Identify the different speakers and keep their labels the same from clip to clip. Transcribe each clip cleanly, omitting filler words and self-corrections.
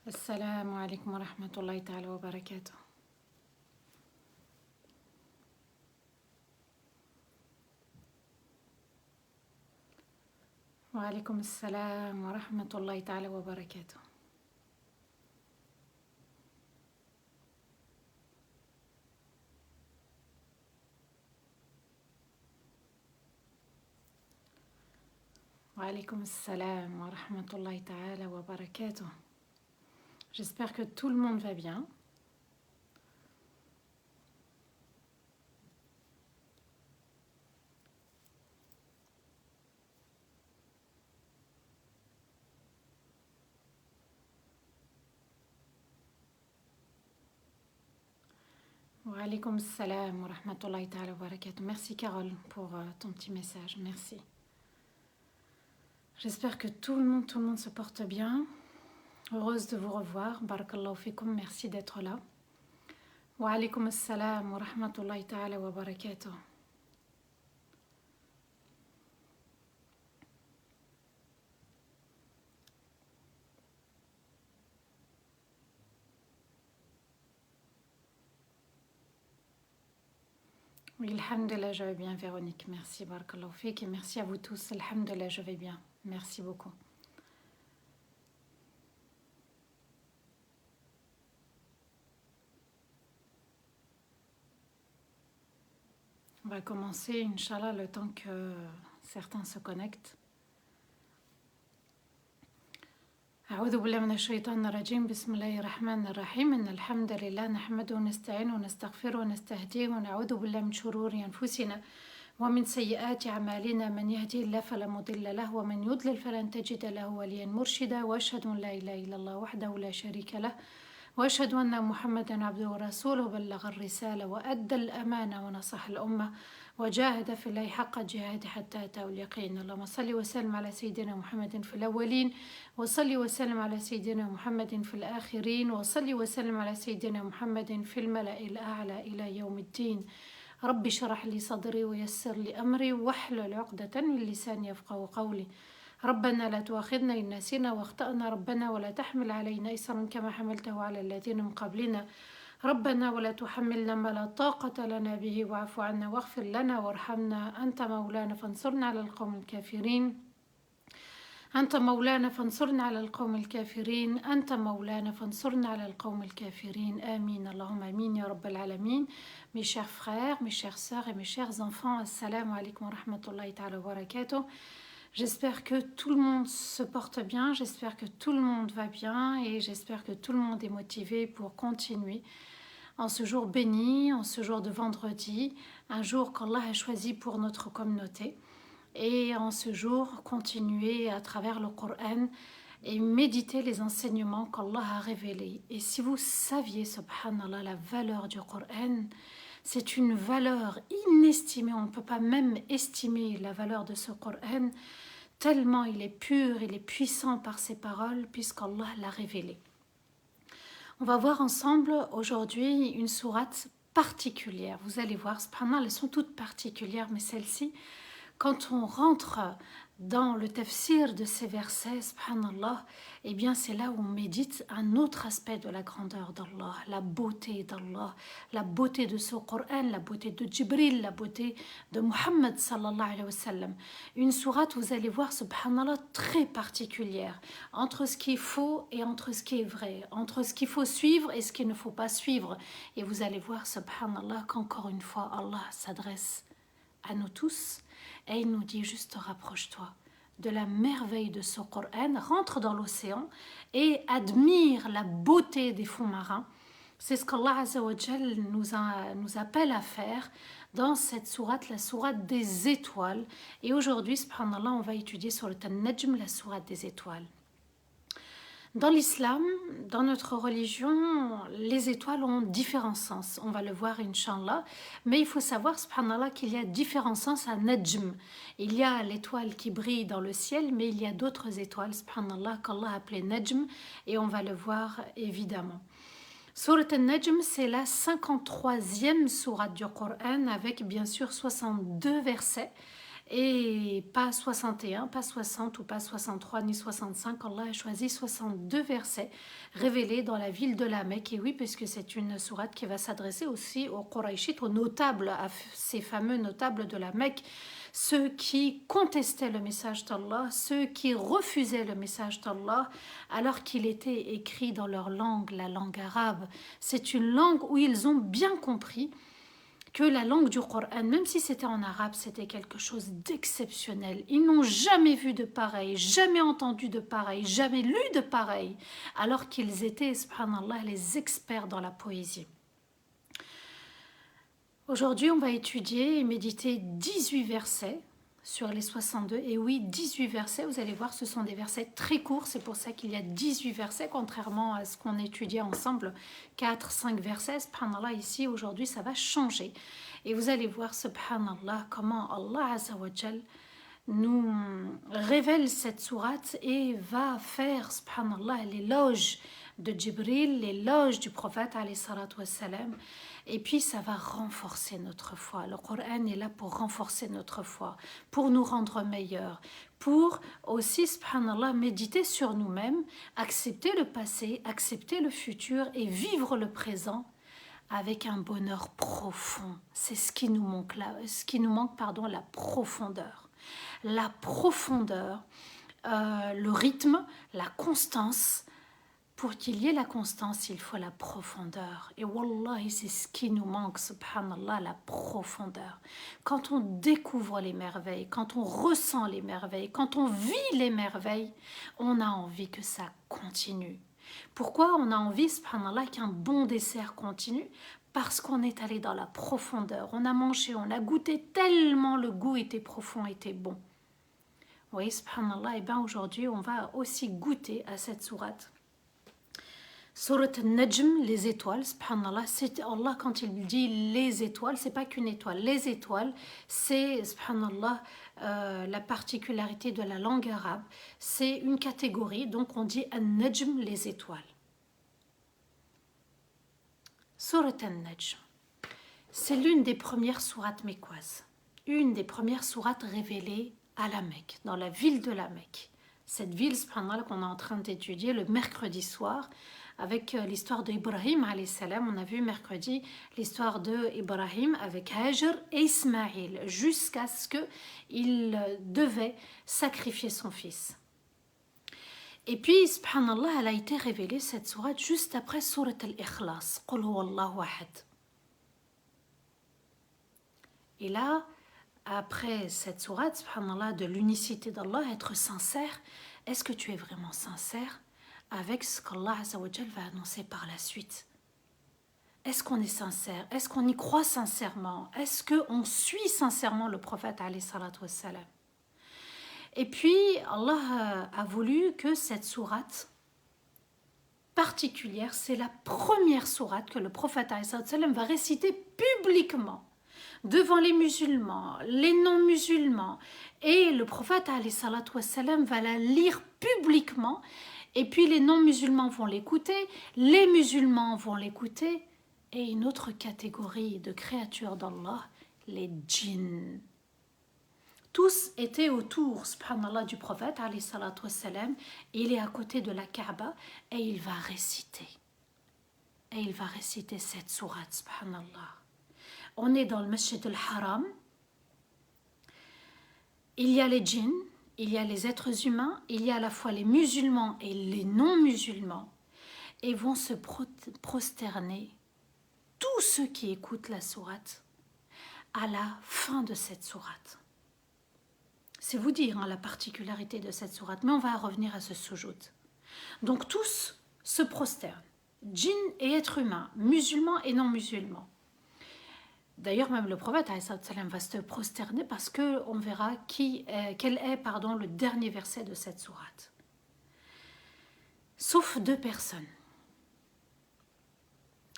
Speaker 1: السلام عليكم ورحمة الله تعالى وبركاته. وعليكم السلام ورحمة الله تعالى وبركاته. وعليكم السلام ورحمة الله تعالى وبركاته. J'espère que tout le monde va bien. Wa alaykoum salam wa rahmatullahi ta'ala wa barakatuh. Merci Carole pour ton petit message. Merci. J'espère que tout le monde se porte bien. Heureuse de vous revoir. Barakallahu fikum. Merci d'être là. Wa alaykoum salam wa rahmatullahi ta'ala wa barakatuh. Oui, alhamdulillah, je vais bien, Véronique. Merci, barakallahu fik. Et merci à vous tous. Alhamdulillah, je vais bien. Merci beaucoup. On va commencer, Inch'Allah, le temps que certains se connectent. أعوذ بالله من الشيطان الرجيم بسم الله الرحمن الرحيم إن الحمد لله نحمده ونستعينه ونستغفره ونستهديه ونعوذ بالله من شرور أنفسنا ومن سيئات أعمالنا من يهدي الله فلا مضل له ومن يضلل فلن تجد له وليا مرشدا وأشهد أن لا إله إلا الله وحده لا شريك له وأشهد أن محمدا عبده ورسوله بلغ الرسالة وأدى الأمانة ونصح الأمة وجاهد في الله حق جهاده حتى أتاه اليقين. اللهم صل وسلم على سيدنا محمد في الأولين وصل وسلم على سيدنا محمد في الآخرين وصل وسلم على سيدنا محمد في الملأ الأعلى إلى يوم الدين. رب اشرح لي صدري ويسر لي أمري واحلل عقدة من لساني يفقهوا قولي. ربنا لا تؤاخذنا إن نسينا واخطأنا ربنا ولا تحمل علينا إصرا كما حملته على الذين من قبلنا ربنا ولا تحملنا ما لا طاقة لنا به واعف عنا واغفر لنا وارحمنا أنت مولانا فانصرنا على القوم الكافرين أنت مولانا فانصرنا على القوم الكافرين أنت مولانا فانصرنا على القوم الكافرين آمين اللهم آمين يا رب العالمين. Mes chers frères, mes chères sœurs et mes chers enfants, assalamu alaikum wa rahmatullahi ta'ala wa barakatuh. J'espère que tout le monde se porte bien, j'espère que tout le monde va bien et j'espère que tout le monde est motivé pour continuer en ce jour béni, en ce jour de vendredi, un jour qu'Allah a choisi pour notre communauté. Et en ce jour, continuer à travers le Coran et méditer les enseignements qu'Allah a révélés. Et si vous saviez, subhanallah, la valeur du Coran, c'est une valeur inestimée. On ne peut pas même estimer la valeur de ce Coran, tellement il est pur, il est puissant par ses paroles, puisqu'Allah l'a révélé. On va voir ensemble aujourd'hui une sourate particulière. Vous allez voir, subhanallah, elles sont toutes particulières, mais celle-ci, quand on rentre dans le tafsir de ces versets, subhanallah, eh bien c'est là où on médite un autre aspect de la grandeur d'Allah, la beauté d'Allah, la beauté de ce Coran, la beauté de Jibril, la beauté de Muhammad sallallahu alayhi wa sallam. Une sourate, vous allez voir, subhanallah, très particulière, entre ce qui est faux et entre ce qui est vrai, entre ce qu'il faut suivre et ce qu'il ne faut pas suivre. Et vous allez voir, subhanallah, qu'encore une fois, Allah s'adresse à nous tous et il nous dit juste rapproche-toi de la merveille de ce Coran, rentre dans l'océan et admire la beauté des fonds marins. C'est ce qu'Allah Azza wa Jal nous appelle à faire dans cette sourate, la sourate des étoiles. Et aujourd'hui, subhanallah, on va étudier sur le An-Najm, la sourate des étoiles. Dans l'islam, dans notre religion, les étoiles ont différents sens. On va le voir, Inch'Allah. Mais il faut savoir, subhanallah, qu'il y a différents sens à Najm. Il y a l'étoile qui brille dans le ciel, mais il y a d'autres étoiles, subhanallah, qu'Allah a appelées Najm. Et on va le voir, évidemment. Surat An-Najm, c'est la 53e sourate du Coran, avec bien sûr 62 versets. et pas 61, pas 60 ou pas 63 ni 65. Allah a choisi 62 versets révélés dans la ville de la Mecque. Et oui, puisque c'est une sourate qui va s'adresser aussi aux Qurayshites, aux notables, à ces fameux notables de la Mecque, ceux qui contestaient le message d'Allah, ceux qui refusaient le message d'Allah, alors qu'il était écrit dans leur langue, la langue arabe. C'est une langue où ils ont bien compris que la langue du Coran, même si c'était en arabe, c'était quelque chose d'exceptionnel. Ils n'ont jamais vu de pareil, jamais entendu de pareil, jamais lu de pareil, alors qu'ils étaient, subhanallah, les experts dans la poésie. Aujourd'hui, on va étudier et méditer 18 versets sur les 62. Et oui, 18 versets, vous allez voir, ce sont des versets très courts. C'est pour ça qu'il y a 18 versets, contrairement à ce qu'on étudiait ensemble, 4, 5 versets. Subhanallah, ici, aujourd'hui, ça va changer. Et vous allez voir, subhanallah, comment Allah Azza wa Jal nous révèle cette sourate et va faire, subhanallah, l'éloge de Jibril, l'éloge du prophète, alayhi salatu wassalam. Et puis ça va renforcer notre foi. Le Coran est là pour renforcer notre foi, pour nous rendre meilleurs, pour aussi, subhanallah, méditer sur nous-mêmes, accepter le passé, accepter le futur et vivre le présent avec un bonheur profond. C'est ce qui nous manque là, la profondeur. La profondeur, le rythme, la constance. Pour qu'il y ait la constance, il faut la profondeur. Et wallahi, c'est ce qui nous manque, subhanallah, la profondeur. Quand on découvre les merveilles, quand on ressent les merveilles, quand on vit les merveilles, on a envie que ça continue. Pourquoi on a envie, subhanallah, qu'un bon dessert continue? Parce qu'on est allé dans la profondeur. On a mangé, on a goûté tellement le goût était profond, était bon. Oui, subhanallah, et bien aujourd'hui, on va aussi goûter à cette sourate. Surat al-Najm, les étoiles, subhanallah, c'est Allah quand il dit les étoiles, c'est pas qu'une étoile. Les étoiles, c'est, subhanallah, la particularité de la langue arabe. C'est une catégorie, donc on dit al-Najm, les étoiles. Surat al-Najm, c'est l'une des premières sourates mécoises. Une des premières sourates révélées à la Mecque, dans la ville de la Mecque. Cette ville, subhanallah, qu'on est en train d'étudier le mercredi soir, avec l'histoire d'Ibrahim alayhi salam. On a vu mercredi l'histoire d'Ibrahim avec Hajar et Ismaïl jusqu'à ce qu'il devait sacrifier son fils. Et puis, subhanallah, elle a été révélée, cette sourate, juste après Surat al-Ikhlas. Qul huwallahu ahad. Et là, après cette sourate, subhanallah, de l'unicité d'Allah, être sincère, est-ce que tu es vraiment sincère avec ce qu'Allah Azza wa Jal va annoncer par la suite? Est-ce qu'on est sincère? Est-ce qu'on y croit sincèrement? Est-ce qu'on suit sincèrement le prophète alayhi salatu wassalam? Et puis Allah a voulu que cette sourate particulière, c'est la première sourate que le prophète alayhi salatu wassalam va réciter publiquement devant les musulmans, les non-musulmans, et le prophète alayhi salatu wassalam va la lire publiquement. Et puis les non-musulmans vont l'écouter, les musulmans vont l'écouter, et une autre catégorie de créatures d'Allah, les djinns. Tous étaient autour, subhanallah, du prophète, alayhi salatu wassalam. Il est à côté de la Kaaba et il va réciter. Et il va réciter cette sourate, subhanallah. On est dans le Masjid al-Haram. Il y a les djinns. Il y a les êtres humains, il y a à la fois les musulmans et les non-musulmans, et vont se prosterner, tous ceux qui écoutent la sourate, à la fin de cette sourate. C'est vous dire la particularité de cette sourate, mais on va revenir à ce sujoud. Donc tous se prosternent, djinns et êtres humains, musulmans et non-musulmans. D'ailleurs, même le prophète va se prosterner parce qu'on verra quel est le dernier verset de cette sourate. Sauf 2 personnes.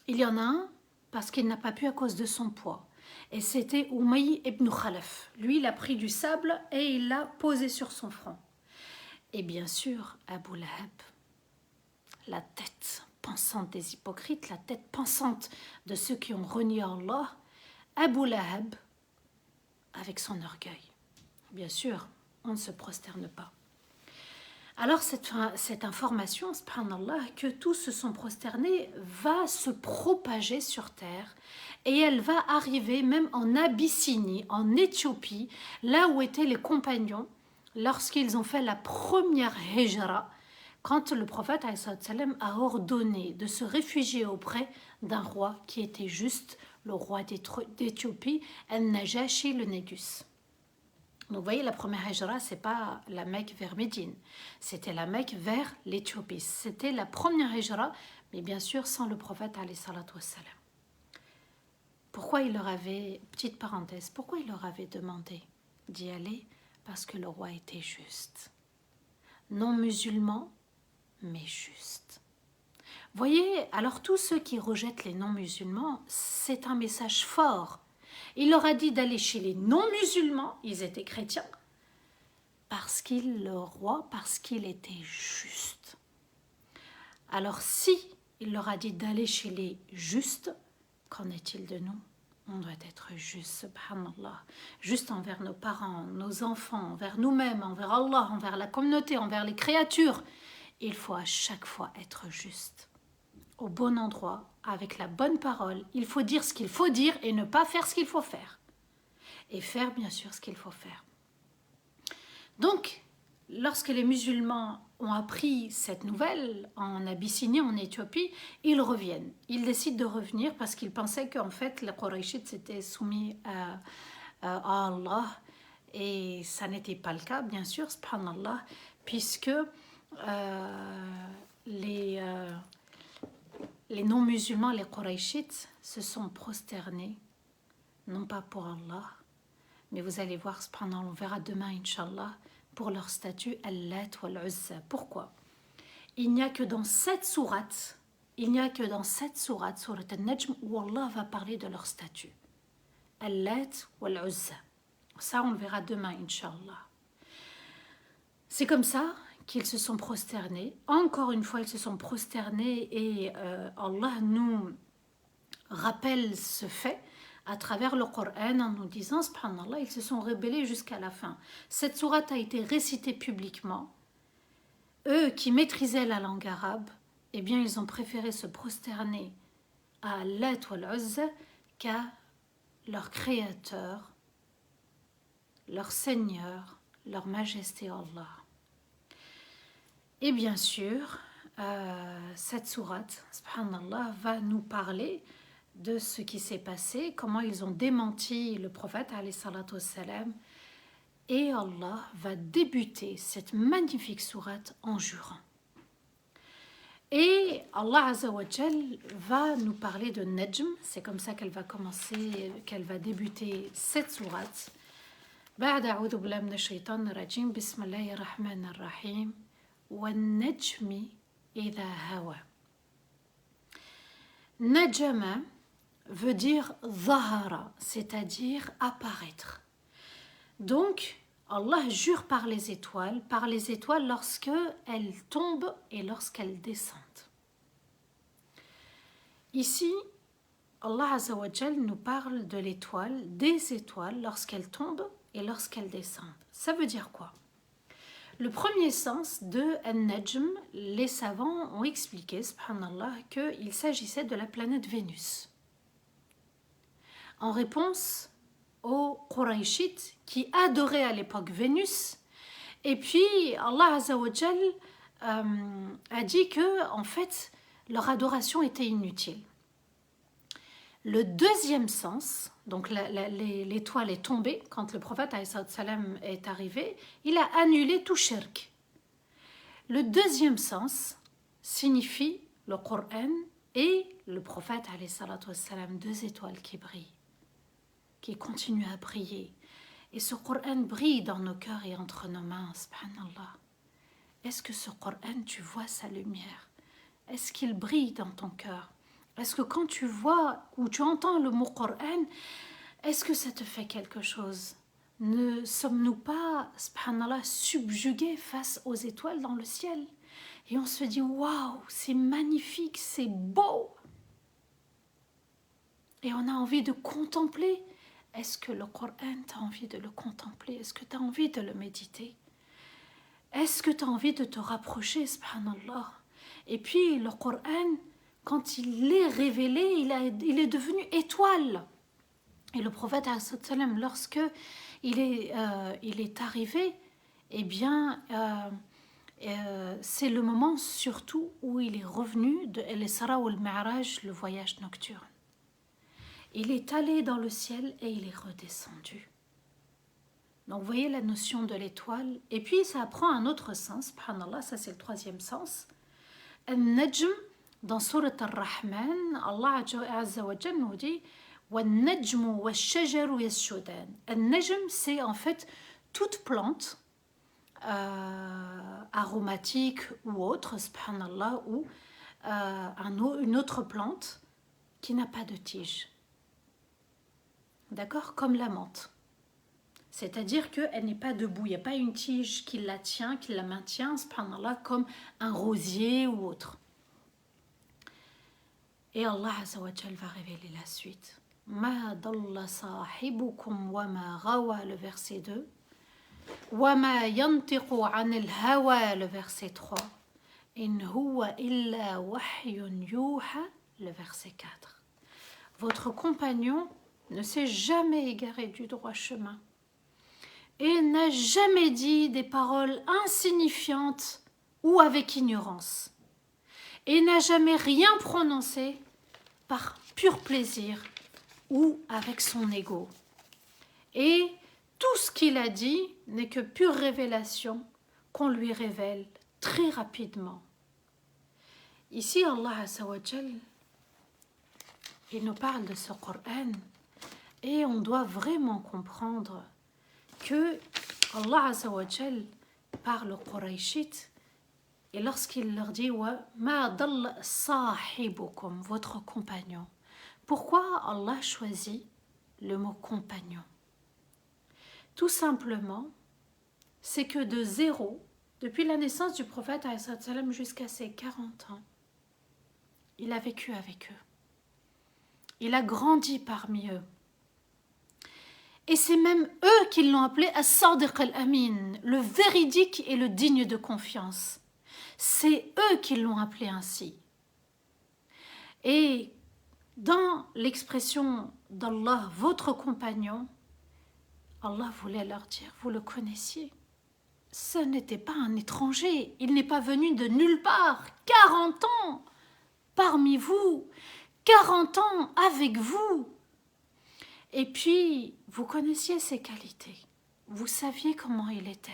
Speaker 1: Il y en a un parce qu'il n'a pas pu à cause de son poids. Et c'était Umayy ibn Khalaf. Lui, il a pris du sable et il l'a posé sur son front. Et bien sûr, Abu Lahab, la tête pensante des hypocrites, la tête pensante de ceux qui ont renié Allah, Abu Lahab, avec son orgueil. bien sûr, on ne se prosterne pas. Alors cette information, subhanallah, que tous se sont prosternés, va se propager sur terre et elle va arriver même en Abyssinie, en Éthiopie, là où étaient les compagnons lorsqu'ils ont fait la première hijra, quand le prophète a ordonné de se réfugier auprès d'un roi qui était juste, le roi d'Éthiopie, Al-Najashi le Négus. Donc vous voyez, la première hijra, ce n'est pas la Mecque vers Médine, c'était la Mecque vers l'Éthiopie. C'était la première hijra, mais bien sûr sans le prophète alayhi salatu wassalam. Pourquoi il leur avait, petite parenthèse, pourquoi il leur avait demandé d'y aller? Parce que le roi était juste. Non musulman, mais juste. Voyez, alors tous ceux qui rejettent les non-musulmans, c'est un message fort. Il leur a dit d'aller chez les non-musulmans, ils étaient chrétiens, parce le roi, parce qu'il était juste. Alors si il leur a dit d'aller chez les justes, qu'en est-il de nous? On doit être juste, subhanallah, juste envers nos parents, nos enfants, envers nous-mêmes, envers Allah, envers la communauté, envers les créatures. Il faut à chaque fois être juste, au bon endroit, avec la bonne parole. Il faut dire ce qu'il faut dire et ne pas faire ce qu'il faut faire. Et faire bien sûr ce qu'il faut faire. Donc, lorsque les musulmans ont appris cette nouvelle en Abyssinie, en Éthiopie, ils reviennent. Ils décident de revenir parce qu'ils pensaient qu'en fait les Qurayshites s'étaient soumis à Allah. Et ça n'était pas le cas, bien sûr, subhanallah, puisque les non-musulmans, les Qurayshites, se sont prosternés, non pas pour Allah, mais vous allez voir, subhanallah, on verra demain, Inch'Allah, pour leur statut Al-Lat ou Al-Uzza. Pourquoi? Il n'y a que dans cette sourate, sourate Al-Najm, où Allah va parler de leur statut. Al-Lat ou Al-Uzza. Ça, on le verra demain, Inch'Allah. C'est comme ça qu'ils se sont prosternés. Encore une fois, ils se sont prosternés et Allah nous rappelle ce fait à travers le Coran en nous disant, subhanallah, ils se sont rebellés jusqu'à la fin. Cette sourate a été récitée publiquement. Eux qui maîtrisaient la langue arabe, eh bien, ils ont préféré se prosterner à Lat ou Al-Uzza qu'à leur créateur, leur Seigneur, leur Majesté Allah. Et bien sûr, cette sourate, subhanallah, va nous parler de ce qui s'est passé, comment ils ont démenti le prophète, alayhi salatu wassalam, et Allah va débuter cette magnifique sourate en jurant. Et Allah Azza wa Jal va nous parler de Najm, c'est comme ça qu'elle va commencer, qu'elle va débuter cette sourate. بعد أعوذ بالله من الشيطان الرجيم بسم الله الرحمن الرحيم والنجم إذا هوى. Najama veut dire zahara, c'est-à-dire apparaître. Donc, Allah jure par les étoiles lorsqu'elles tombent et lorsqu'elles descendent. Ici, Allah Azza wa Jal nous parle de l'étoile, des étoiles lorsqu'elles tombent et lorsqu'elles descendent. Ça veut dire quoi? Le premier sens de An-Najm, les savants ont expliqué, subhanallah, qu'il s'agissait de la planète Vénus. En réponse aux Qurayshites qui adoraient à l'époque Vénus, et puis Allah Azza wa Jal a dit que, en fait, leur adoration était inutile. Le deuxième sens, donc l'étoile est tombée, quand le prophète salam est arrivé, il a annulé tout shirk. Le deuxième sens signifie le Coran et le prophète salam, deux étoiles qui brillent, qui continuent à briller. Et ce Coran brille dans nos cœurs et entre nos mains, subhanallah. Est-ce que ce Coran, tu vois sa lumière? Est-ce qu'il brille dans ton cœur? Est-ce que quand tu vois ou tu entends le mot Coran, est-ce que ça te fait quelque chose? Ne sommes-nous pas, subhanallah, subjugués face aux étoiles dans le ciel? Et on se dit, waouh, c'est magnifique, c'est beau. Et on a envie de contempler est-ce que le Coran, tu as envie de le contempler? Est-ce que tu as envie de le méditer? Est-ce que tu as envie de te rapprocher, subhanallah? Et puis le Coran, quand il est révélé, il est devenu étoile. Et le prophète, lorsque il est arrivé, eh bien, c'est le moment surtout où il est revenu de l'Isra ou le Mi'raj, le voyage nocturne. Il est allé dans le ciel et il est redescendu. Donc vous voyez la notion de l'étoile. Et puis ça prend un autre sens, subhanallah, ça c'est le troisième sens. Al-Najm, dans Surat Ar-Rahman, Allah Azza wa Jalla nous dit وَالنَّجْمُ وَالشَّجَرُ يَسْجُدَانِ. Al-Najm, c'est en fait toute plante aromatique ou autre, subhanallah, ou une autre plante qui n'a pas de tige. D'accord? Comme la menthe. C'est-à-dire qu'elle n'est pas debout, il n'y a pas une tige qui la tient, qui la maintient, subhanallah, comme un rosier ou autre. Et Allah Azza wa Jal va révéler la suite. Ma dalla sahibukum wa ma gawa, le verset 2. Wa ma yantiqu anil hawa, le verset 3. In huwa illa wahyun yuha, le verset 4. Votre compagnon ne s'est jamais égaré du droit chemin et n'a jamais dit des paroles insignifiantes ou avec ignorance, et n'a jamais rien prononcé par pur plaisir ou avec son ego. Et tout ce qu'il a dit n'est que pure révélation qu'on lui révèle très rapidement. Ici, Allah Azza wa Jal, il nous parle de ce Coran et on doit vraiment comprendre que Allah Azza wa Jal parle aux Qurayshites et lorsqu'il leur dit Ma dalla sahibukum, votre compagnon. Pourquoi Allah choisit le mot compagnon? Tout simplement, c'est que de zéro, depuis la naissance du prophète jusqu'à ses 40 ans, il a vécu avec eux. Il a grandi parmi eux. Et c'est même eux qui l'ont appelé As-Sadiq al-Amin, le véridique et le digne de confiance. C'est eux qui l'ont appelé ainsi. Et dans l'expression d'Allah, votre compagnon, Allah voulait leur dire, vous le connaissiez. Ce n'était pas un étranger, il n'est pas venu de nulle part. 40 ans parmi vous, 40 ans avec vous. Et puis, vous connaissiez ses qualités, vous saviez comment il était.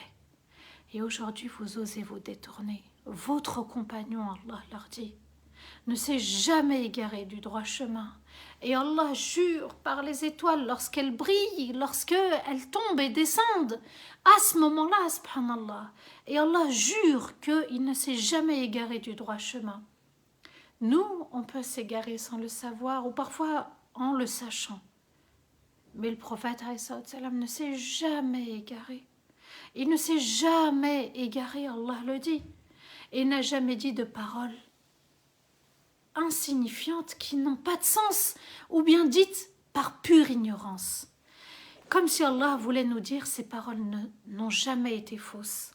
Speaker 1: Et aujourd'hui, vous osez vous détourner. Votre compagnon, Allah leur dit, ne s'est jamais égaré du droit chemin. Et Allah jure par les étoiles lorsqu'elles brillent, lorsqu'elles tombent et descendent. À ce moment-là, subhanallah. Et Allah jure qu'il ne s'est jamais égaré du droit chemin. Nous, on peut s'égarer sans le savoir ou parfois en le sachant. Mais le prophète ne s'est jamais égaré. Il ne s'est jamais égaré, Allah le dit. Et n'a jamais dit de paroles insignifiantes qui n'ont pas de sens ou bien dites par pure ignorance. Comme si Allah voulait nous dire ces paroles n'ont jamais été fausses.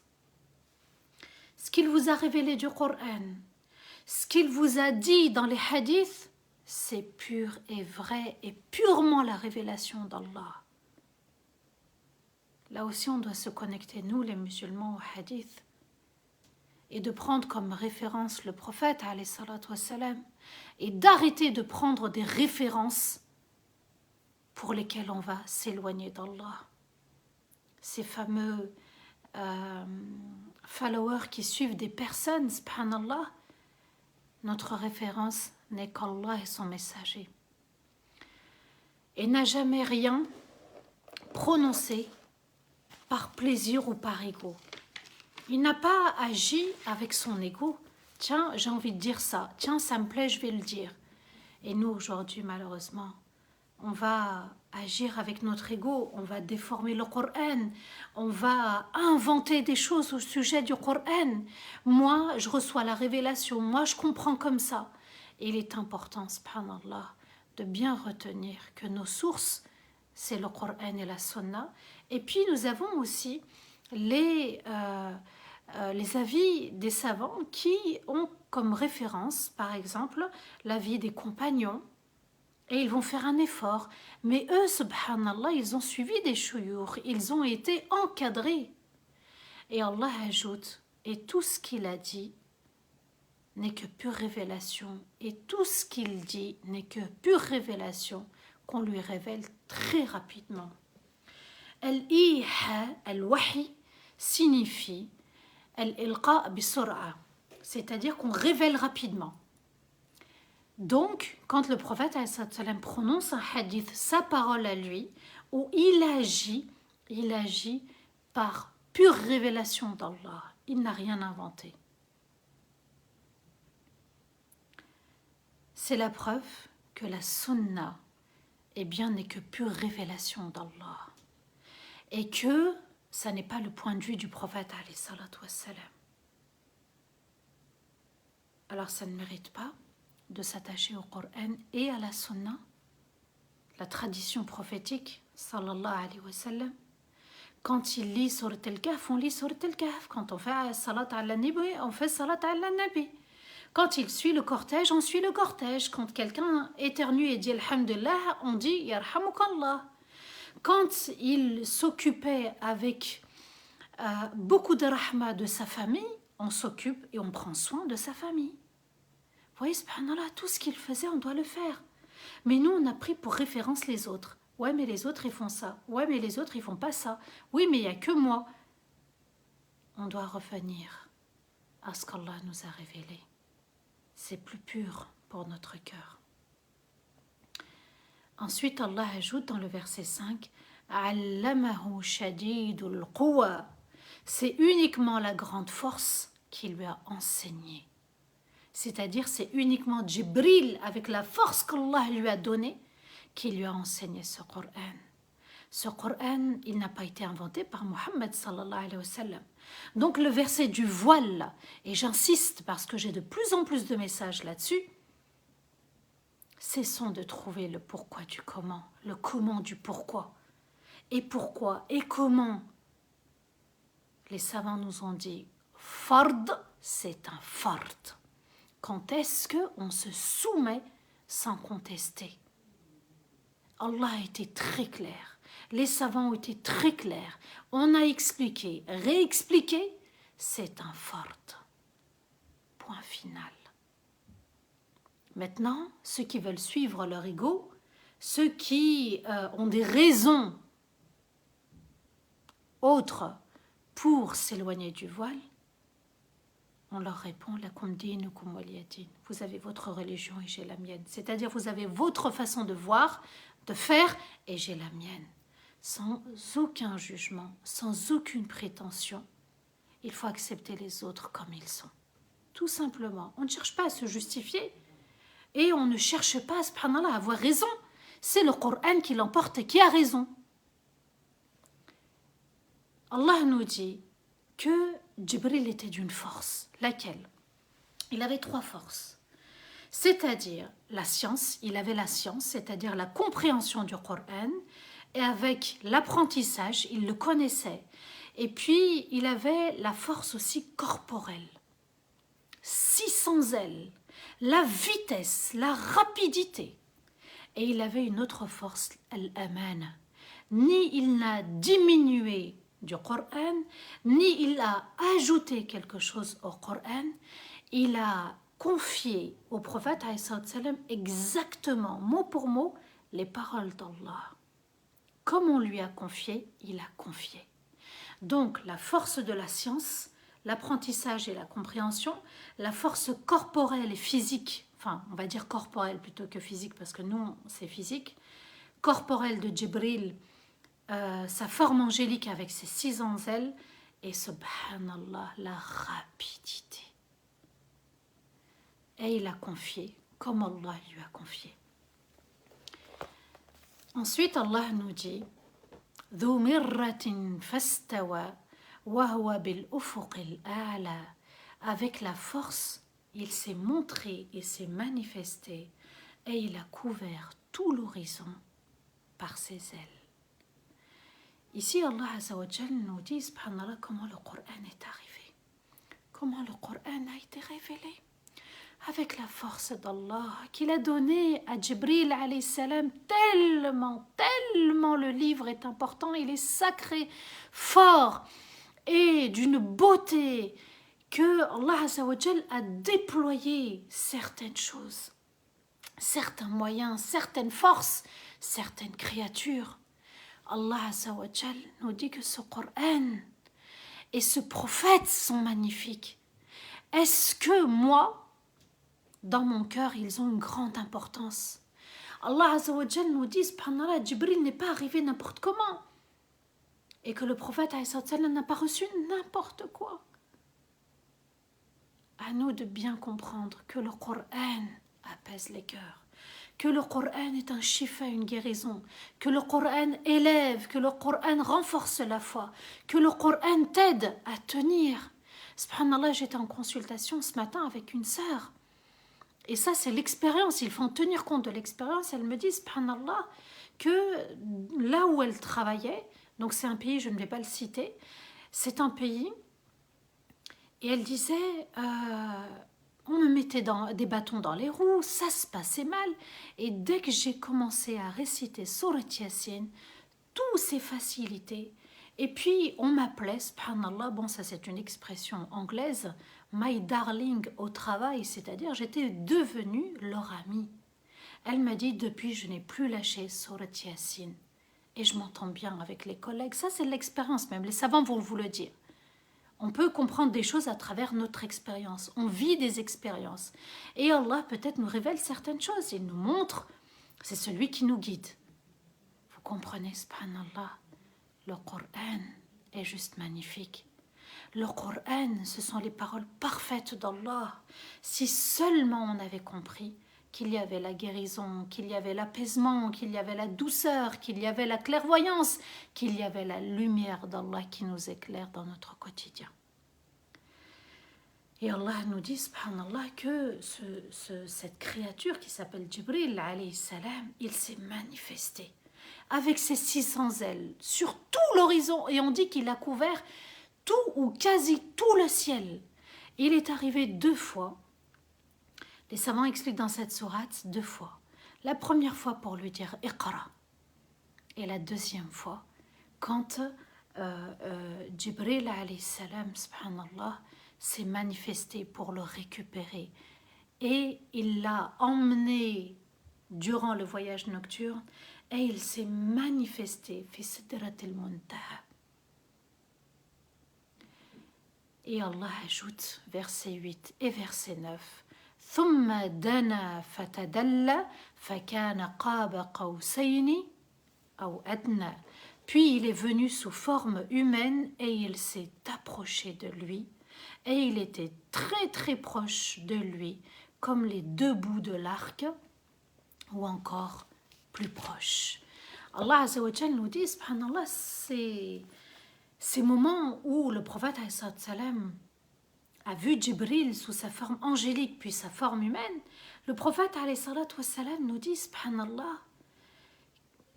Speaker 1: Ce qu'il vous a révélé du Coran, ce qu'il vous a dit dans les hadiths, c'est pur et vrai et purement la révélation d'Allah. Là aussi, on doit se connecter, nous les musulmans, au hadith et de prendre comme référence le prophète alayhi salatu wassalam, et d'arrêter de prendre des références pour lesquelles on va s'éloigner d'Allah. Ces fameux followers qui suivent des personnes, subhanallah, notre référence n'est qu'Allah et son messager. Et n'a jamais rien prononcé par plaisir ou par ego. Il n'a pas agi avec son ego. Tiens, j'ai envie de dire ça. Tiens, ça me plaît, je vais le dire. Et nous, aujourd'hui, malheureusement, on va agir avec notre ego. On va déformer le Coran. On va inventer des choses au sujet du Coran. Moi, je reçois la révélation. Moi, je comprends comme ça. Et il est important, subhanallah, de bien retenir que nos sources, c'est le Coran et la Sunna. Et puis nous avons aussi les avis des savants qui ont comme référence, par exemple, l'avis des compagnons, et ils vont faire un effort. Mais eux, subhanallah, ils ont suivi des shuyukh, ils ont été encadrés. Et Allah ajoute, et tout ce qu'il a dit n'est que pure révélation, et tout ce qu'il dit n'est que pure révélation qu'on lui révèle très rapidement. Al-Iha, al-Wahi, signifie al-Ilqa bi-sur'a, c'est-à-dire qu'on révèle rapidement. Donc, quand le prophète prononce un hadith, sa parole à lui, où il agit par pure révélation d'Allah. Il n'a rien inventé. C'est la preuve que la sunna, eh bien, n'est que pure révélation d'Allah. Et que ça n'est pas le point de vue du prophète, alayhi salatu wassalam. Alors, ça ne mérite pas de s'attacher au Coran et à la sunna, la tradition prophétique, sallallahu alayhi wa sallam. Quand il lit Surat al-Kahf, on lit Surat al-Kahf. Quand on fait Salat al-Nabi, on fait Salat al-Nabi. Quand il suit le cortège, on suit le cortège. Quand quelqu'un éternue et dit Alhamdulillah, on dit Yarhamukallah. Quand il s'occupait avec beaucoup de rahma de sa famille, on s'occupe et on prend soin de sa famille. Vous voyez, subhanallah, tout ce qu'il faisait, on doit le faire. Mais nous, on a pris pour référence les autres. Ouais, mais les autres, ils font ça. Ouais, mais les autres, ils font pas ça. Oui, mais il n'y a que moi. On doit revenir à ce qu'Allah nous a révélé. C'est plus pur pour notre cœur. Ensuite, Allah ajoute dans le verset 5, « Allamahu shadidul quwa » c'est uniquement la grande force qui lui a enseigné. C'est-à-dire, c'est uniquement Jibril, avec la force qu'Allah lui a donnée, qui lui a enseigné ce Coran. Ce Coran, il n'a pas été inventé par Muhammad sallallahu alayhi wa sallam. Donc le verset du voile, et j'insiste parce que j'ai de plus en plus de messages là-dessus, cessons de trouver le pourquoi du comment, le comment du pourquoi. Et pourquoi et comment. Les savants nous ont dit, fard, c'est un fard. Quand est-ce qu'on se soumet sans contester? Allah a été très clair. Les savants ont été très clairs. On a expliqué, réexpliqué, c'est un fard. Point final. Maintenant, ceux qui veulent suivre leur ego, ceux qui ont des raisons autres pour s'éloigner du voile, on leur répond, lakum dinukum waliyadin. Vous avez votre religion et j'ai la mienne. C'est-à-dire, vous avez votre façon de voir, de faire, et j'ai la mienne. Sans aucun jugement, sans aucune prétention. Il faut accepter les autres comme ils sont. Tout simplement. On ne cherche pas à se justifier et on ne cherche pas, subhanallah, à avoir raison. C'est le Coran qui l'emporte et qui a raison. Allah nous dit que Jibril était d'une force. Laquelle? Il avait 3 forces. C'est-à-dire la science, il avait la science, c'est-à-dire la compréhension du Coran, et avec l'apprentissage, il le connaissait. Et puis, il avait la force aussi corporelle. 600 ailes, la vitesse, la rapidité. Et il avait une autre force, al-aman. Ni il n'a diminué du Coran, ni il a ajouté quelque chose au Coran, il a confié au prophète exactement, mot pour mot, les paroles d'Allah. Comme on lui a confié, il a confié. Donc la force de la science, l'apprentissage et la compréhension, la force corporelle et physique, enfin on va dire corporelle plutôt que physique parce que nous c'est physique, corporelle de Jibril, sa forme angélique avec ses 600 ailes et subhanallah la rapidité. Et il a confié comme Allah lui a confié. Ensuite Allah nous dit ذو مرة فاستوى وهو بالأفق الأعلى. Avec la force, il s'est montré et s'est manifesté et il a couvert tout l'horizon par ses ailes. Ici, Allah Azza wa Jal nous dit, subhanallah, comment le Coran est arrivé. Comment le Coran a été révélé. Avec la force d'Allah qu'il a donné à Jibril alayhi salam, tellement le livre est important, il est sacré, fort et d'une beauté que Allah Azza wa Jal a déployé certaines choses, certains moyens, certaines forces, certaines créatures. Allah Azza wa Jal nous dit que ce Coran et ce prophète sont magnifiques. Est-ce que moi, dans mon cœur, ils ont une grande importance? Allah Azza wa Jal nous dit, subhanallah, Jibril n'est pas arrivé n'importe comment. Et que le prophète n'a pas reçu n'importe quoi. À nous de bien comprendre que le Coran apaise les cœurs, que le Coran est un shifa, une guérison, que le Coran élève, que le Coran renforce la foi, que le Coran t'aide à tenir. Subhanallah, j'étais en consultation ce matin avec une sœur. Et ça, c'est l'expérience. Il faut en tenir compte de l'expérience. Elle me dit, subhanallah, que là où elle travaillait, donc c'est un pays, je ne vais pas le citer, c'est un pays, et elle disait, on me mettait des bâtons dans les roues, ça se passait mal. Et dès que j'ai commencé à réciter Surat Yasin, tout s'est facilité. Et puis, on m'appelait, subhanallah, bon, ça c'est une expression anglaise, my darling au travail, c'est-à-dire j'étais devenue leur amie. Elle m'a dit, depuis, je n'ai plus lâché Surat Yasin. Et je m'entends bien avec les collègues. Ça, c'est l'expérience même. Les savants vont vous le dire. On peut comprendre des choses à travers notre expérience. On vit des expériences. Et Allah peut-être nous révèle certaines choses. Il nous montre, c'est celui qui nous guide. Vous comprenez, subhanallah, le Coran est juste magnifique. Le Coran, ce sont les paroles parfaites d'Allah. Si seulement on avait compris qu'il y avait la guérison, qu'il y avait l'apaisement, qu'il y avait la douceur, qu'il y avait la clairvoyance, qu'il y avait la lumière d'Allah qui nous éclaire dans notre quotidien. Et Allah nous dit, subhanallah, que cette créature qui s'appelle Jibril, alayhi salam, il s'est manifesté avec ses 600 ailes sur tout l'horizon. Et on dit qu'il a couvert tout ou quasi tout le ciel. Il est arrivé 2 fois. Les savants expliquent dans cette sourate 2 fois. La première fois pour lui dire « Iqra ». Et la deuxième fois, quand Jibril alayhi salam, subhanallah, s'est manifesté pour le récupérer. Et il l'a emmené durant le voyage nocturne et il s'est manifesté fi sidratil muntaha. Et Allah ajoute, verset 8 et verset 9, ثم دنا فتدلى فكان قاب قوسين أو أدنى. Puis il est venu sous forme humaine et il s'est approché de lui et il était très très proche de lui comme les 2 bouts de l'arc ou encore plus proche. Allah Azza wa Jal nous dit, subhanallah, ces moments où le prophète salam a vu Jibril sous sa forme angélique puis sa forme humaine, le prophète salam nous dit, subhanallah,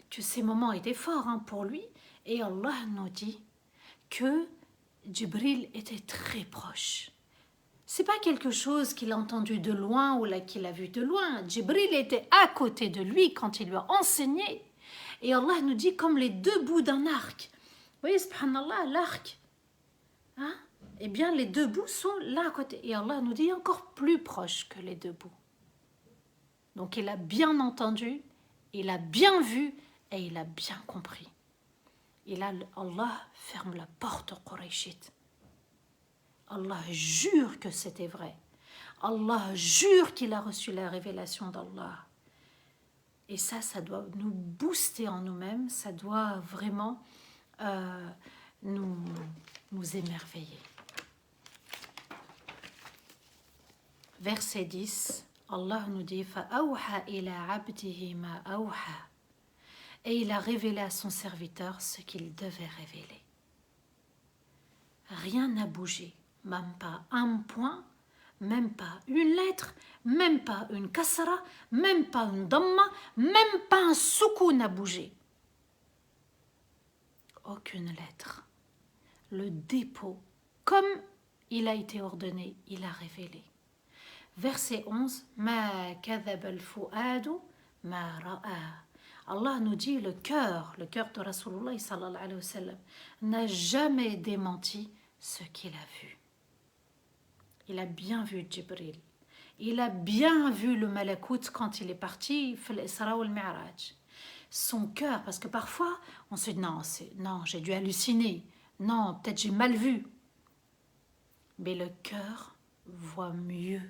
Speaker 1: que ces moments étaient forts pour lui, et Allah nous dit que Jibril était très proche. C'est pas quelque chose qu'il a entendu de loin ou qu'il a vu de loin. Jibril était à côté de lui quand il lui a enseigné. Et Allah nous dit comme les 2 bouts d'un arc. Vous voyez, subhanallah, l'arc, eh bien les 2 bouts sont là à côté. Et Allah nous dit encore plus proche que les 2 bouts. Donc il a bien entendu, il a bien vu et il a bien compris. Et là, Allah ferme la porte aux Qurayshites. Allah jure que c'était vrai. Allah jure qu'il a reçu la révélation d'Allah. Et ça doit nous booster en nous-mêmes, ça doit vraiment nous émerveiller. Verset 10, Allah nous dit فَأَوْحَى إِلَىٰ عَبْدِهِ مَا أَوْحَى. Et il a révélé à son serviteur ce qu'il devait révéler. Rien n'a bougé, même pas un point, même pas une lettre, même pas une kasra, même pas une damma, même pas un soukoun n'a bougé. aucune lettre. Le dépôt, comme il a été ordonné, il a révélé. Verset 11, Ma kadhaba al-fu'adu ma ra'a. Allah nous dit le cœur de Rasulullah sallallahu alayhi wa sallam n'a jamais démenti ce qu'il a vu. Il a bien vu Jibril. Il a bien vu le Malakout quand il est parti, l'Isra ou le Mi'raj. Son cœur, parce que parfois on se dit non, j'ai dû halluciner, non, peut-être j'ai mal vu. Mais le cœur voit mieux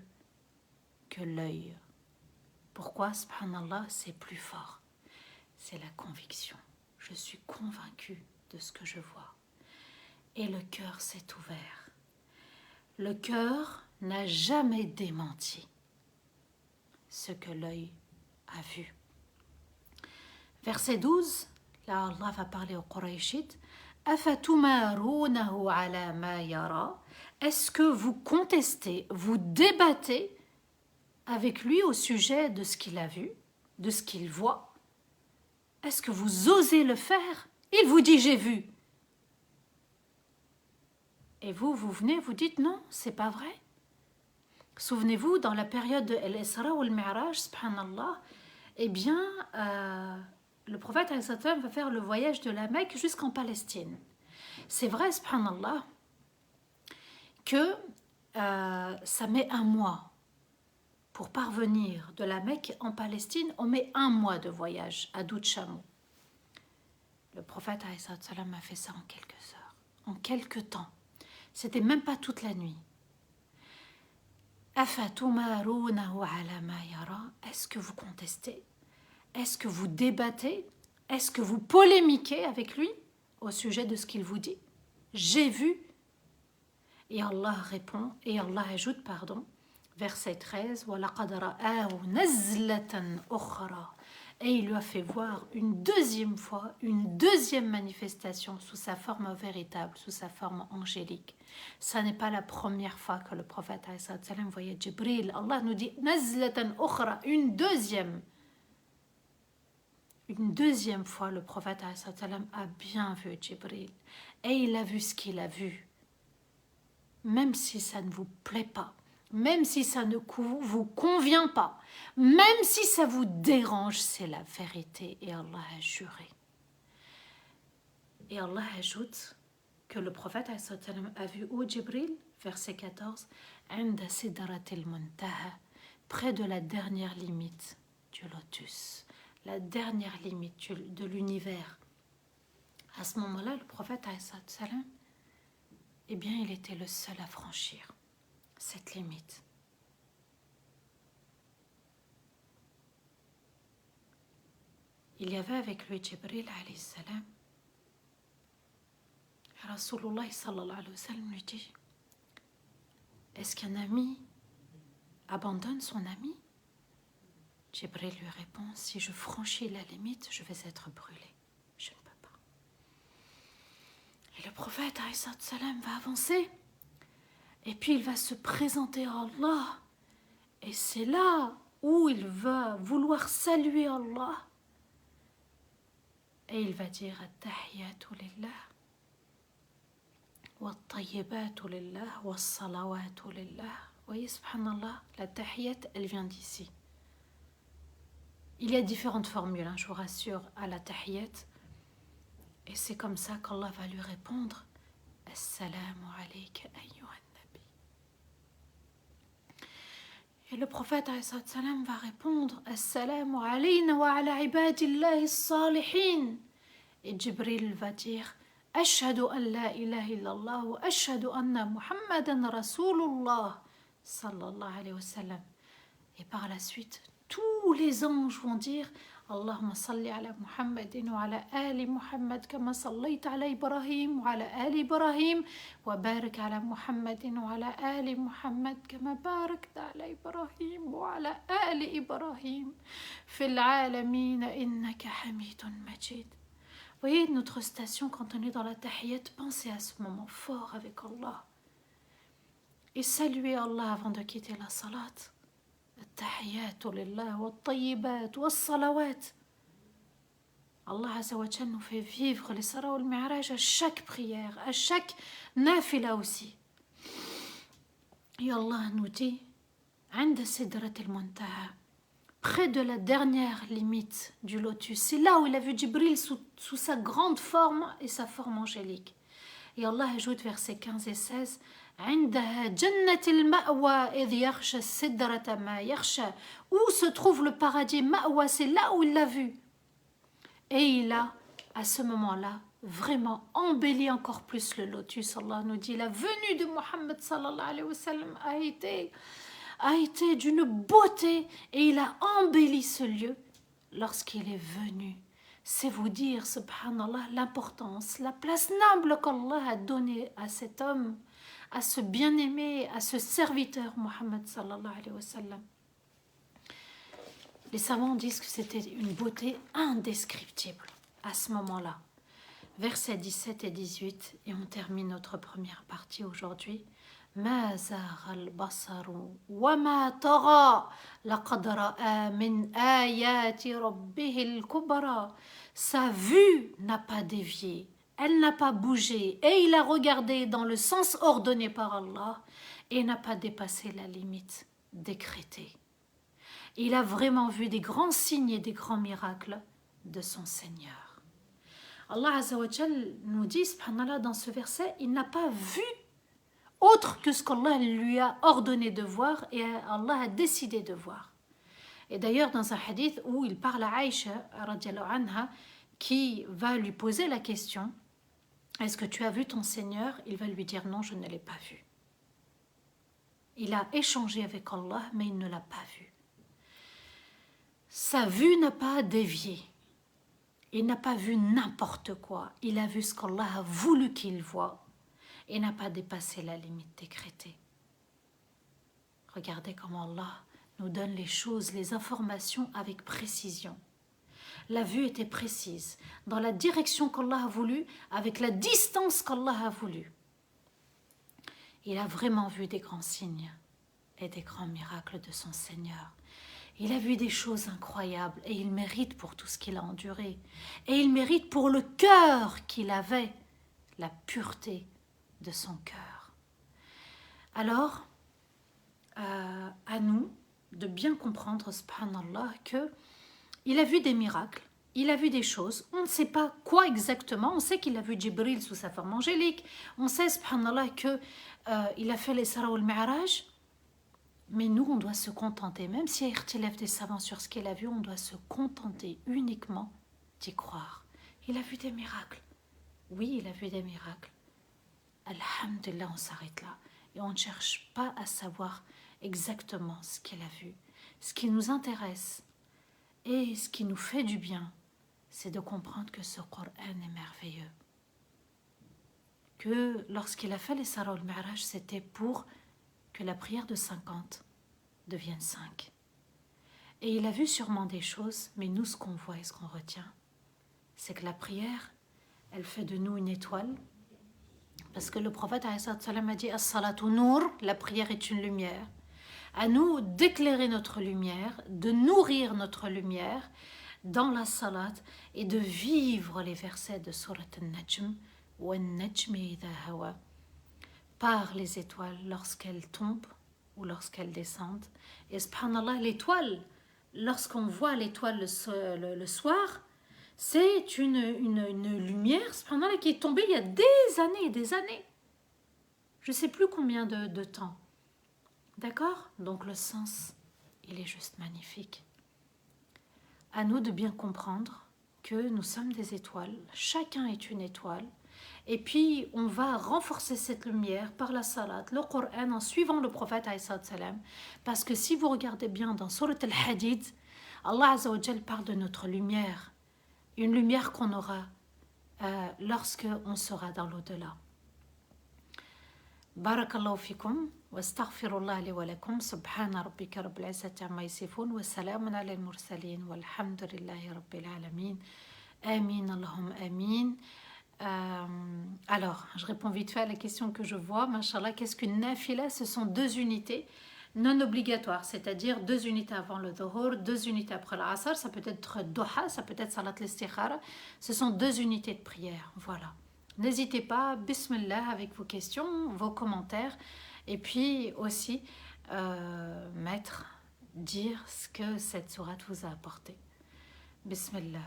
Speaker 1: que l'œil. Pourquoi, subhanallah, c'est plus fort? C'est la conviction. Je suis convaincue de ce que je vois. Et le cœur s'est ouvert. Le cœur n'a jamais démenti ce que l'œil a vu. Verset 12, là Allah va parler aux Qurayshites. Afatumarunahu ala ma yara. Est-ce que vous contestez, vous débattez avec lui au sujet de ce qu'il a vu, de ce qu'il voit? Est-ce que vous osez le faire? Il vous dit j'ai vu. Et vous venez, vous dites non, c'est pas vrai. Souvenez-vous, dans la période de l'Isra ou le Mi'raj, subhanallah, eh bien, le prophète va faire le voyage de la Mecque jusqu'en Palestine. C'est vrai, subhanallah, que ça met 1 mois pour parvenir de la Mecque en Palestine. On met 1 mois de voyage à dos de chameau. Le prophète a fait ça en quelques heures, en quelques temps. C'était même pas toute la nuit. Est-ce que vous contestez? Est-ce que vous débattez? Est-ce que vous polémiquez avec lui au sujet de ce qu'il vous dit? J'ai vu. Et Allah répond, et Allah ajoute, verset 13, et il lui a fait voir une deuxième fois, une deuxième manifestation sous sa forme véritable, sous sa forme angélique. Ça n'est pas la première fois que le prophète voyait Jibril. Allah nous dit nazlatan ukhra, une deuxième fois, le prophète a bien vu Jibril. Et il a vu ce qu'il a vu. Même si ça ne vous plaît pas, même si ça ne vous convient pas, même si ça vous dérange, c'est la vérité. Et Allah a juré. Et Allah ajoute que le prophète a vu où Jibril, verset 14, عند سدرة المنتهى, près de la dernière limite du lotus, la dernière limite de l'univers. À ce moment-là, le prophète eh bien, il était le seul à franchir cette limite. Il y avait avec lui Jibril alayhi salam. Rasulullah sallallahu alayhi wa sallam lui dit, est-ce qu'un ami abandonne son ami? Jibril lui répond, si je franchis la limite, je vais être brûlé. Je ne peux pas. Et le prophète alayhi salam va avancer. Et puis il va se présenter à Allah. Et c'est là où il va vouloir saluer Allah. Et il va dire At-tahiyyatu lillah, Wat-tayyibatu lillah, Was-salawatu lillah. Vous voyez, subhanallah, la tahiyyat, elle vient d'ici. Il y a différentes formules, je vous rassure, à la tahiyyat. Et c'est comme ça qu'Allah va lui répondre Assalamu alayka ayyuhan nabi. Et le prophète salam va répondre Assalamu alayna wa ala ibadillahi as-salihin. Et Jibril va dire Ashhadu an la ilaha illallah wa ashhadu anna Muhammadan Rasulullah sallallahu alayhi wa sallam. Et par la suite, tous les anges vont dire Allahumma salli ala Muhammadin wa ala ali Muhammad kama sallayta ala Ibrahim wa ala ali Ibrahim wa barik ala Muhammadin wa ala ali Muhammad kama barakta ala Ibrahim wa ala ali Ibrahim fil alamin innaka hamidun majid. Vous voyez, notre station, quand on est dans la tahiyyat, pensez à ce moment fort avec Allah. Et saluez Allah avant de quitter la salat. At-tahiyyatu lillah, wat-tayyibat, was-salawat. Allah Azza wa Jal nous fait vivre l'Isra ou le Mi'raj à chaque prière, à chaque nafila aussi. Et Allah nous dit, عند سدرة المنتهى, près de la dernière limite du lotus. C'est là où il a vu Jibril sous sa grande forme et sa forme angélique. Et Allah ajoute versets 15 et 16, عندها جنة المأوى إذ يغشى السدرة ما يغشى. Où se trouve le paradis? Ma'wa, c'est là où il l'a vu. Et il a, à ce moment-là, vraiment embelli encore plus le lotus. Allah nous dit, la venue de Muhammad sallallahu alayhi wa sallam a été d'une beauté et il a embelli ce lieu lorsqu'il est venu. C'est vous dire, subhanallah, l'importance, la place noble qu'Allah a donnée à cet homme, à ce bien-aimé, à ce serviteur Muhammad sallallahu alayhi wa sallam. Les savants disent que c'était une beauté indescriptible à ce moment-là. Versets 17 et 18, et on termine notre première partie aujourd'hui. ما زاغ البصر وما طغى لقد رأى من آيات ربه الكبرى. Sa vue n'a pas dévié, elle n'a pas bougé, et il a regardé dans le sens ordonné par Allah et n'a pas dépassé la limite décrétée. Il a vraiment vu des grands signes et des grands miracles de son Seigneur. Allah Azza wa Jal nous dit, subhanallah, dans ce verset, il n'a pas vu autre que ce qu'Allah lui a ordonné de voir et Allah a décidé de voir. Et d'ailleurs, dans un hadith où il parle à Aïcha, radiallahu anha, qui va lui poser la question, est-ce que tu as vu ton Seigneur? Il va lui dire non, je ne l'ai pas vu. Il a échangé avec Allah, mais il ne l'a pas vu. Sa vue n'a pas dévié. Il n'a pas vu n'importe quoi. Il a vu ce qu'Allah a voulu qu'il voie et n'a pas dépassé la limite décrétée. Regardez comment Allah nous donne les choses, les informations avec précision. La vue était précise, dans la direction qu'Allah a voulu, avec la distance qu'Allah a voulu. Il a vraiment vu des grands signes et des grands miracles de son Seigneur. Il a vu des choses incroyables et il mérite pour tout ce qu'il a enduré. Et il mérite pour le cœur qu'il avait, la pureté de son cœur. Alors, à nous de bien comprendre, subhanallah, qu'il a vu des miracles, il a vu des choses, on ne sait pas quoi exactement, on sait qu'il a vu Jibril sous sa forme angélique, on sait, subhanallah, qu'il a fait l'Isra ou le Mi'raj, mais nous, on doit se contenter, même s'il y a irtilaf des savants sur ce qu'il a vu, on doit se contenter uniquement d'y croire. Il a vu des miracles. Oui, il a vu des miracles. Alhamdulillah, on s'arrête là. Et on ne cherche pas à savoir exactement ce qu'il a vu. Ce qui nous intéresse et ce qui nous fait du bien, c'est de comprendre que ce Coran est merveilleux. Que lorsqu'il a fait l'Isra ou le Mi'raj, c'était pour que la prière de 50 devienne 5. Et il a vu sûrement des choses, mais nous, ce qu'on voit et ce qu'on retient, c'est que la prière, elle fait de nous une étoile. Parce que le prophète a dit « As-salatu nour », la prière est une lumière. À nous d'éclairer notre lumière, de nourrir notre lumière dans la salat et de vivre les versets de Surat al-Najm « Wan-najmi idha hawa » par les étoiles lorsqu'elles tombent ou lorsqu'elles descendent. Et subhanallah, l'étoile, lorsqu'on voit l'étoile le soir, c'est une lumière subhanallah, qui est tombée il y a des années et des années. Je ne sais plus combien de temps. D'accord? Donc le sens, il est juste magnifique. À nous de bien comprendre que nous sommes des étoiles. Chacun est une étoile. Et puis, on va renforcer cette lumière par la salat, le Coran, en suivant le prophète ﷺ. Parce que si vous regardez bien dans Surat al-Hadid, Allah Azza wa Jal parle de notre lumière. Une lumière qu'on aura lorsque on sera dans l'au-delà. Barakallahu fikum, wa astaghfirullah li wa lakum, subhana rabbika rabbil izzati amma yasifun, wa salamun ala al-mursalin, walhamdulillahi rabbil alamin. Amin, Allahumma amin. Alors, je réponds vite fait à la question que je vois. Mashallah, qu'est-ce qu'une nafila? Ce sont deux unités. non obligatoires, c'est-à-dire 2 unités avant le dhuhr, 2 unités après l'asr, ça peut être duha, ça peut être salat l'istikhara, ce sont 2 unités de prière, voilà. N'hésitez pas, bismillah, avec vos questions, vos commentaires, et puis aussi dire ce que cette sourate vous a apporté. Bismillah.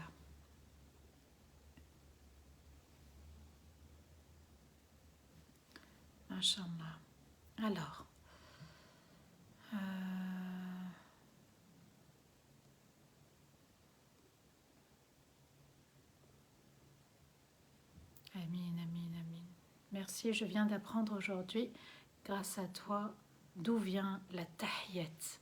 Speaker 1: Inch'Allah. Alors, Amin, amin, amin. Merci, je viens d'apprendre aujourd'hui, grâce à toi, d'où vient la tahiyyat.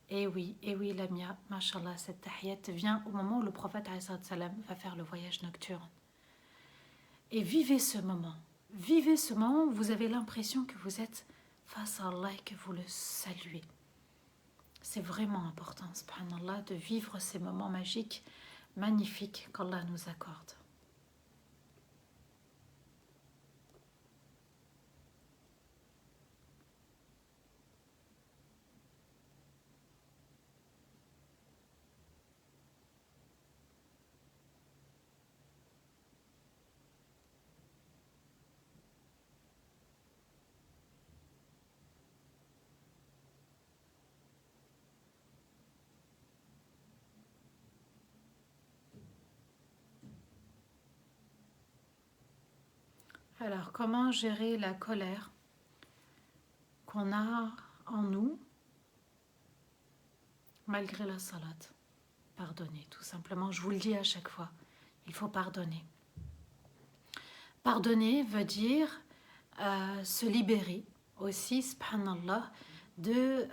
Speaker 1: Et oui, Lamia, mashallah, cette tahiyyat vient au moment où le prophète salam va faire le voyage nocturne. Et vivez ce moment où vous avez l'impression que vous êtes face à Allah et que vous le saluez. C'est vraiment important, subhanallah, de vivre ces moments magiques, magnifiques qu'Allah nous accorde. Alors, comment gérer la colère qu'on a en nous malgré la salate? Pardonner, tout simplement. Je vous le dis à chaque fois, il faut pardonner. Pardonner veut dire se libérer aussi, subhanallah, de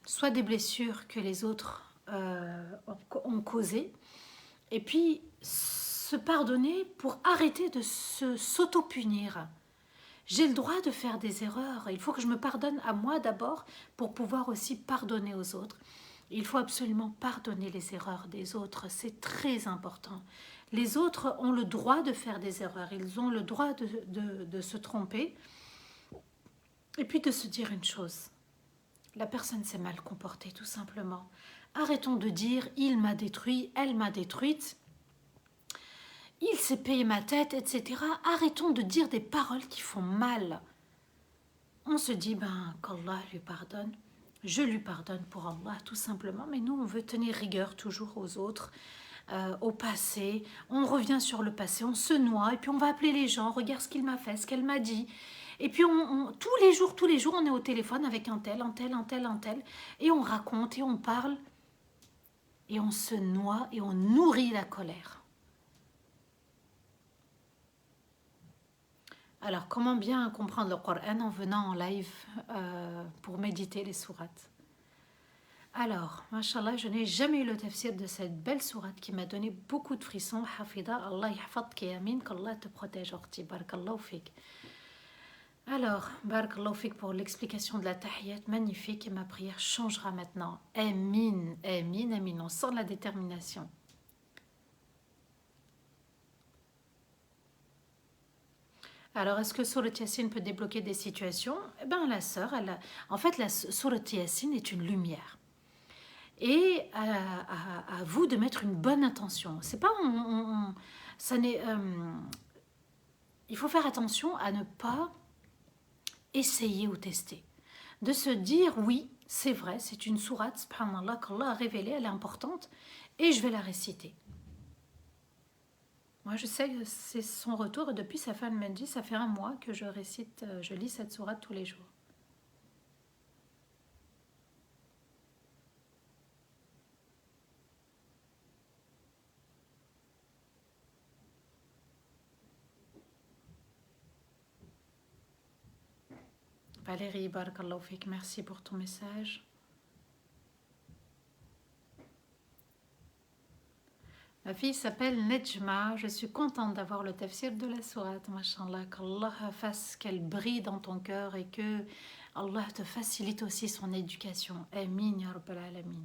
Speaker 1: soit des blessures que les autres ont causées, et puis se pardonner pour arrêter de s'auto-punir. J'ai le droit de faire des erreurs, il faut que je me pardonne à moi d'abord pour pouvoir aussi pardonner aux autres. Il faut absolument pardonner les erreurs des autres, c'est très important. Les autres ont le droit de faire des erreurs, ils ont le droit de se tromper. Et puis de se dire une chose, la personne s'est mal comportée tout simplement. Arrêtons de dire « il m'a détruit, elle m'a détruite », il s'est payé ma tête, etc. Arrêtons de dire des paroles qui font mal. On se dit qu'Allah lui pardonne, je lui pardonne pour Allah tout simplement, mais nous on veut tenir rigueur toujours aux autres, au passé, on revient sur le passé, on se noie et puis on va appeler les gens, regarde ce qu'il m'a fait, ce qu'elle m'a dit. Et puis tous les jours on est au téléphone avec un tel, et on raconte et on parle et on se noie et on nourrit la colère. Alors, comment bien comprendre le Coran en venant en live pour méditer les sourates? Alors, mashallah, je n'ai jamais eu le tafsir de cette belle sourate qui m'a donné beaucoup de frissons. Hafida, Allah yahfadki yamin, qu'Allah te protège, orti, barakallahu fik. Alors, barakallahu fik pour l'explication de la tahiyyat, magnifique, et ma prière changera maintenant. Amin, amin, amin, on sent la détermination. Alors, est-ce que Sourate Yassine peut débloquer des situations? Eh bien, la sœur, en fait, la Sourate Yassine est une lumière. Et à vous de mettre une bonne intention. C'est pas, il faut faire attention à ne pas essayer ou tester. De se dire, oui, c'est vrai, c'est une sourate, subhanallah, qu'Allah a révélée, elle est importante, et je vais la réciter. Moi, je sais que c'est son retour, et depuis sa femme me dit, ça fait 1 mois que je lis cette sourate tous les jours. Valérie, barakallahu fik, merci pour ton message. Ma fille s'appelle Nejma, je suis contente d'avoir le tafsir de la sourate, mashallah, qu'Allah fasse qu'elle brille dans ton cœur et que Allah te facilite aussi son éducation. Amin, ya rabbal alamin.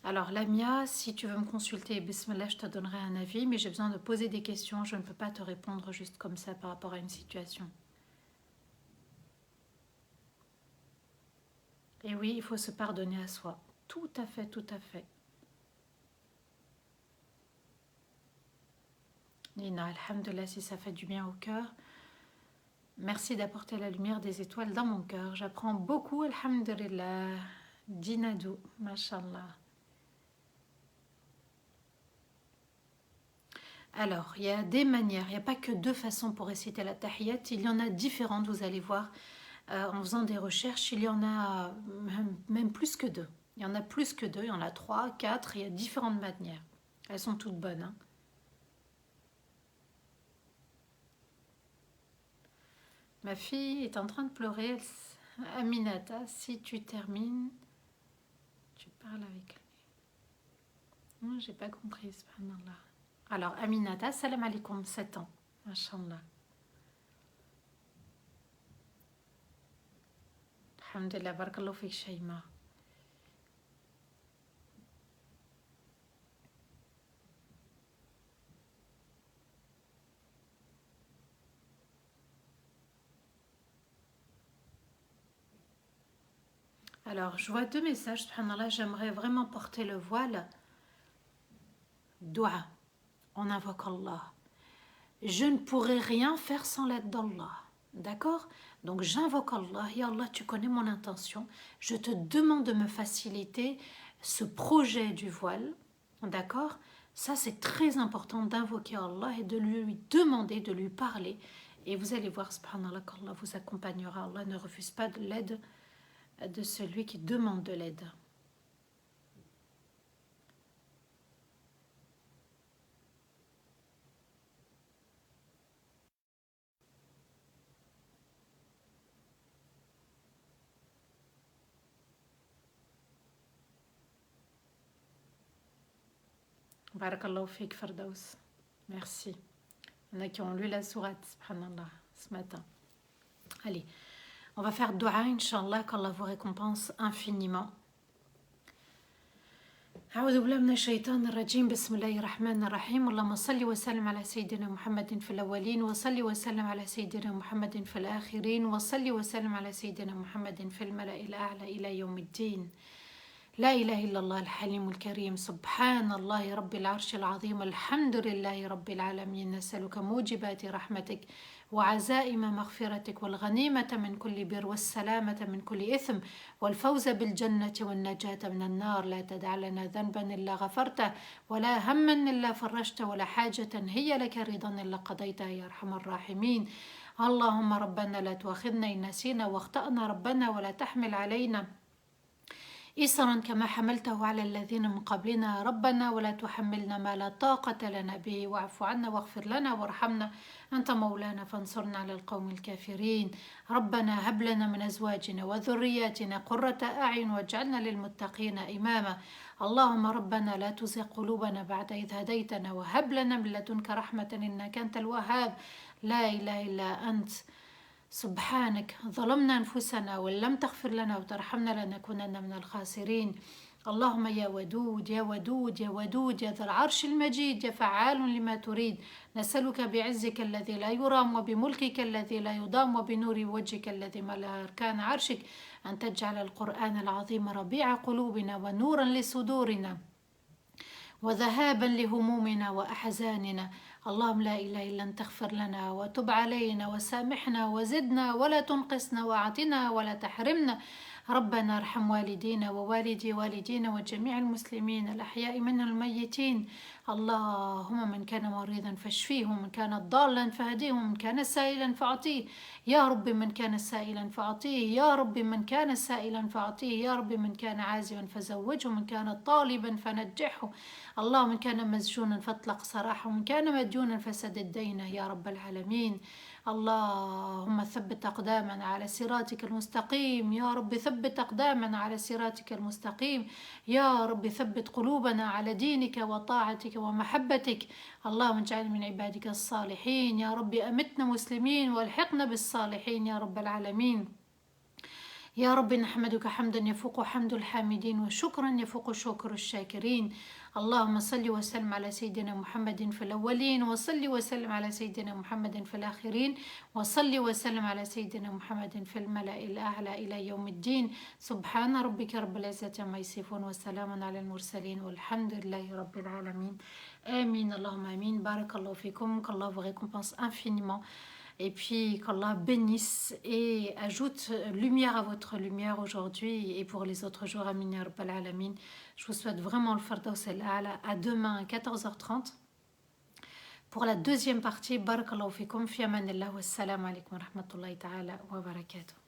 Speaker 1: Alors Lamia, si tu veux me consulter, bismillah, je te donnerai un avis, mais j'ai besoin de poser des questions, je ne peux pas te répondre juste comme ça par rapport à une situation. Et oui, il faut se pardonner à soi. Tout à fait, tout à fait. Nina, alhamdoulilah, si ça fait du bien au cœur. Merci d'apporter la lumière des étoiles dans mon cœur. J'apprends beaucoup, alhamdulillah. Dinadou, mashallah. Alors, il y a des manières, il n'y a pas que deux façons pour réciter la tahiyat, il y en a différentes, vous allez voir. En faisant des recherches, il y en a même plus que deux. Il y en a plus que deux, il y en a trois, quatre, il y a différentes manières. Elles sont toutes bonnes. Hein. Ma fille est en train de pleurer. Aminata, si tu termines, tu parles avec lui. Non, j'ai pas compris, subhanallah. Alors, Aminata, salam alaikum, 7 ans. Mashallah. Alhamdulillah, barakallahu fik Shayma. Alors, je vois deux messages, subhanallah, j'aimerais vraiment porter le voile. Dua, on invoque Allah. Je ne pourrai rien faire sans l'aide d'Allah. D'accord? Donc j'invoque Allah. Ya Allah, tu connais mon intention. Je te demande de me faciliter ce projet du voile. D'accord? Ça, c'est très important d'invoquer Allah et de lui demander, de lui parler. Et vous allez voir, subhanallah, qu'Allah vous accompagnera. Allah ne refuse pas de l'aide de celui qui demande de l'aide. Barakallahu fik Fardaus. Merci. Il y en a qui ont lu la sourate, subhanallah, ce matin. Allez, on va faire dua, Inch'Allah, qu'Allah vous récompense infiniment. أعوذ بالله من الشيطان الرجيم بسم الله الرحمن الرحيم اللهم صل وسلم على سيدنا محمد في الأولين وصل وسلم على سيدنا محمد في الآخرين وصل وسلم على سيدنا محمد في الملأ الأعلى إلى يوم الدين لا إله إلا الله الحليم الكريم سبحان الله رب العرش العظيم الحمد لله رب العالمين نسألك موجبات رحمتك وعزائم مغفرتك والغنيمة من كل بر والسلامة من كل إثم والفوز بالجنة والنجاة من النار لا تدع لنا ذنبا إلا غفرته ولا هما إلا فرجته ولا حاجة هي لك رضا إلا قضيتها يا أرحم الراحمين اللهم ربنا لا تؤاخذنا إن نسينا واخطأنا ربنا ولا تحمل علينا إصرا كما حملته على الذين من قبلنا ربنا ولا تحملنا ما لا طاقة لنا به واعف عنا واغفر لنا وارحمنا أنت مولانا فانصرنا على القوم الكافرين ربنا هب لنا من أزواجنا وذرياتنا قرة أعين واجعلنا للمتقين إماما اللهم ربنا لا تزغ قلوبنا بعد إذ هديتنا وهب لنا من لدنك رحمة إنك أنت الوهاب لا إله إلا أنت سبحانك ظلمنا أنفسنا وإن لم تغفر لنا وترحمنا لنكونن من الخاسرين اللهم يا ودود يا ودود يا ودود يا ذا العرش المجيد يا فعال لما تريد نسألك بعزك الذي لا يرام وبملكك الذي لا يضام وبنور وجهك الذي ملا أركان عرشك أن تجعل القرآن العظيم ربيع قلوبنا ونورا لصدورنا وذهابا لهمومنا وأحزاننا اللهم لا إله إلا أن تغفر لنا وتب علينا وسامحنا وزدنا ولا تنقصنا وأعطنا ولا تحرمنا ربنا ارحم والدينا ووالدي والدينا وجميع المسلمين الأحياء منهم الميتين اللهم من كان مريضا فاشفيه ومن كان ضالا فهديه ومن كان سائلا فأعطيه يا رب من كان سائلا فأعطيه يا رب من كان سائلا فأعطيه يا رب من كان عازبا فزوجه من كان طالبا فنجحه اللهم من كان مسجونا فاطلق سراحه ومن كان مديونا فسدد دينه يا رب العالمين اللهم ثبت أقدامنا على صراطك المستقيم يا رب ثبت أقدامنا على صراطك المستقيم يا رب ثبت قلوبنا على دينك وطاعتك ومحبتك اللهم اجعل من عبادك الصالحين يا رب أمتنا مسلمين والحقنا بالصالحين يا رب العالمين يا رب نحمدك حمدا يفوق حمد الحامدين وشكرا يفوق شكر الشاكرين. اللهم صل وسلم على سيدنا محمد في الأولين، وصل وسلم على سيدنا محمد في الآخرين، وصل وسلم على سيدنا محمد في الملأ الأعلى إلى يوم الدين. سبحان ربك رب العزة عما يصفون وسلام على المرسلين والحمد لله رب العالمين. آمين اللهم آمين. بارك الله فيكم. qu'Allah vous récompense infiniment. Et puis qu'Allah bénisse et ajoute lumière à votre lumière aujourd'hui et pour les autres jours. Amin ya rabbal alamin. Je vous souhaite vraiment le Firdaus al-A'la. À demain à 14h30 pour la deuxième partie. Barakallahu fikum fi amanillah wa assalamu alaikum wa rahmatullahi ta'ala wa barakatuh.